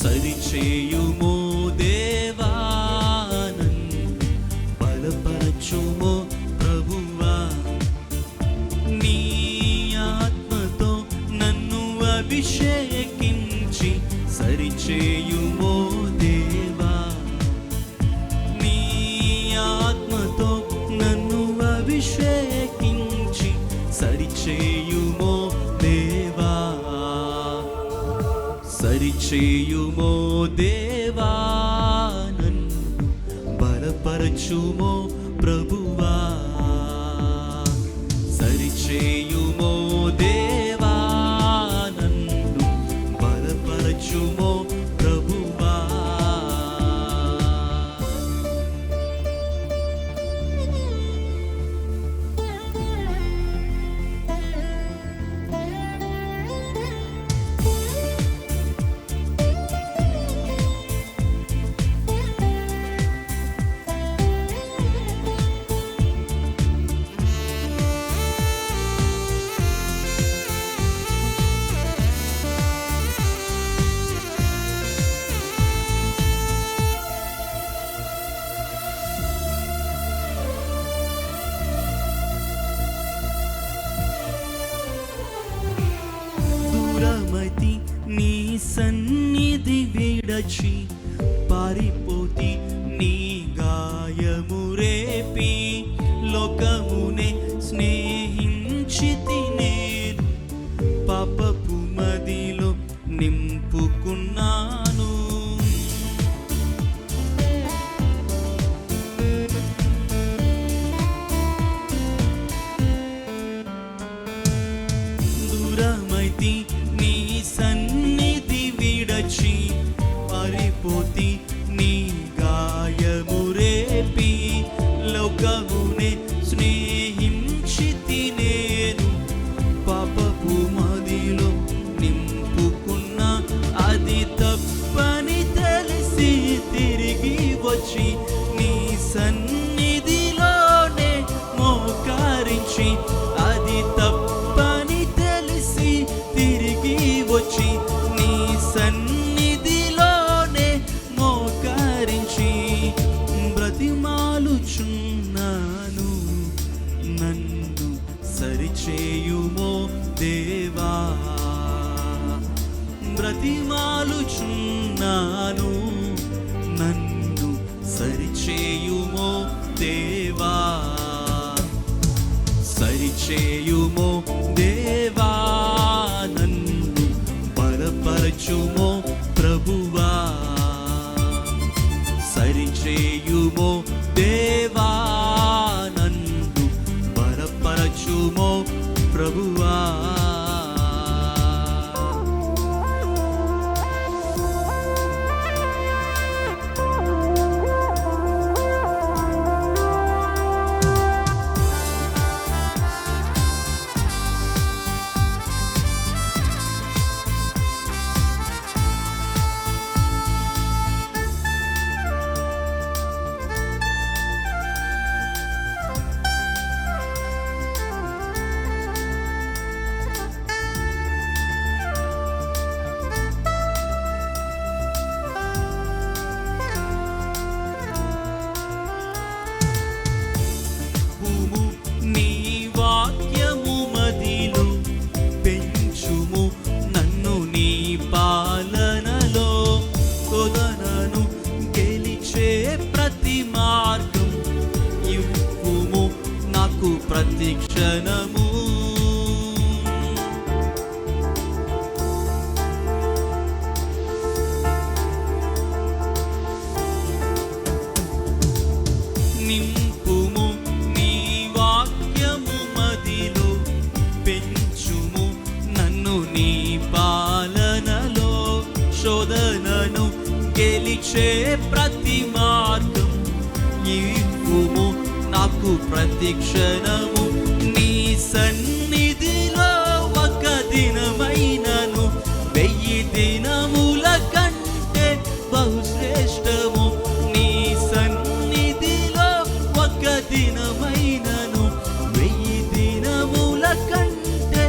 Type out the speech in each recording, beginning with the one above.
సరిచేయుమో దేవా, నన్ను బలపరచుమో ప్రభువా. నీ ఆత్మతో నన్ను అభిషేకించి సరిచేయుమో దేవా. నీ ఆత్మతో నన్ను అభిషేకించి సరిచేయుమో దేవా. సరిచేయుమో దేవా, నన్ను బలపరచుమో ప్రభువా. సరిచేయుమో దేవా, నన్ను బలపరచుమో ప్రభువా. దూరమతి నీ సన్నిధి విడచి పారిపోతి నీ గాయము రేపి లోకమునే స్నేహించితి నేను పాపపు మదిలో నింపుకున్నాను. దూరమైతి నీ సన్నిధి విడచి పారిపోతి నీ గాయము రేపి లోకమునే స్నేహించితి నేను పాపపు మదిలో నింపుకున్నా. అది తప్పని తెలిసి తిరిగి వచ్చి నీ సన్నిధిలోనే మోకరించి, అది తప్పని తెలిసి తిరిగి వచ్చి నీ సన్నిధిలోనే మోకరించి బ్రతిమాలుచున్నాను. నన్ను సరిచేయుమో దేవా. బ్రతిమాలుచున్నాను, నన్ను సరిచేయుమో దేవా. సరిచేయుమో దేవా, నన్ను బలపరచుమో ప్రభువా. సరిచేయుమో దేవా, నన్ను బలపరచుమో ప్రభువా. ప్రతి క్షణము నింపుము నీ వాక్యము మదిలో పెంచుము నన్ను నీ పాలనలో శోధనను గెలిచే ప్రతి మార్గం ఇవ్వుము నాకు ప్రతి క్షణము నీ సన్నిధిలో ఒక దినమైనను 1000 దినముల కంటే బహుశ్రేష్టము నీ సన్నిధిలో ఒక దినమైనను 1000 దినముల కంటే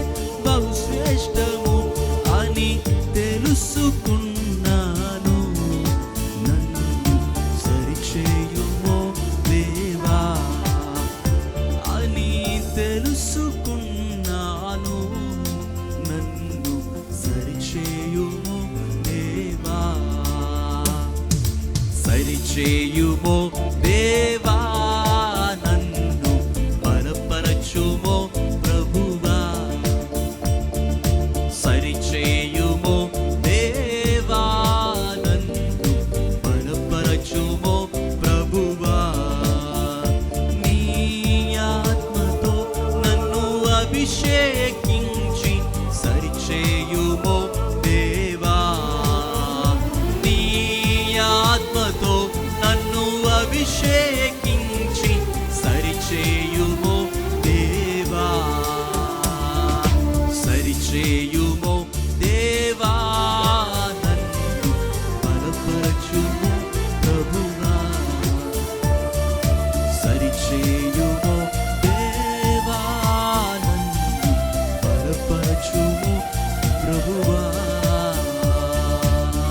బహుశ్రేష్టము అని తెలుసుకున్నాను. చేయుమో దేవా.